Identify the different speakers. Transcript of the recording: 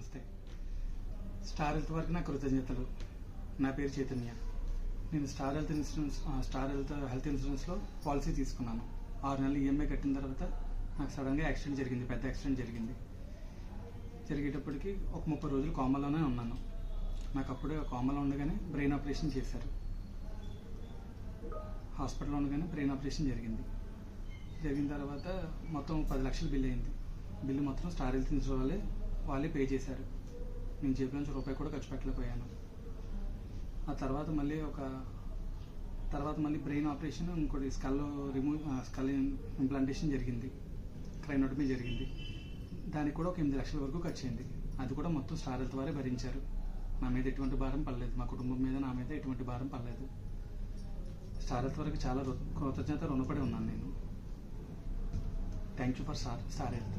Speaker 1: నమస్తే. Star health వారికి నా కృతజ్ఞతలు. నా పేరు చైతన్య. నేను స్టార్ హెల్త్ ఇన్సూరెన్స్లో పాలసీ తీసుకున్నాను. 6 నెలలు ఈఎంఐ కట్టిన తర్వాత నాకు సడన్గా యాక్సిడెంట్ జరిగింది. పెద్ద యాక్సిడెంట్ జరిగింది. జరిగేటప్పటికి ఒక 30 రోజులు కోమాలోనే ఉన్నాను. నాకు అప్పుడే కోమాలో ఉండగానే బ్రెయిన్ ఆపరేషన్ చేశారు. హాస్పిటల్లో ఉండగానే బ్రెయిన్ ఆపరేషన్ జరిగింది. జరిగిన తర్వాత మొత్తం 10 లక్షలు బిల్ అయింది. బిల్లు మొత్తం స్టార్ హెల్త్ ఇన్సూరెన్స్ వాళ్ళే పే చేశారు. నేను జేబులో నుంచి రూపాయి కూడా ఖర్చు పెట్టలేకపోయాను. ఆ తర్వాత మళ్ళీ బ్రెయిన్ ఆపరేషన్, ఇంకోటి స్కల్ ఇంప్లాంటేషన్ జరిగింది. క్రైనోటమీ జరిగింది. దానికి కూడా ఒక 8 లక్షల వరకు ఖర్చు అయింది. అది కూడా మొత్తం స్టార్ హెల్త్ వారే భరించారు. నా మీద ఎటువంటి భారం పడలేదు. మా కుటుంబం మీద, నా మీద ఎటువంటి భారం పడలేదు. స్టార్ హెల్త్ వారికి చాలా కృతజ్ఞత రుణపడి ఉన్నాను నేను. Thank you for star health.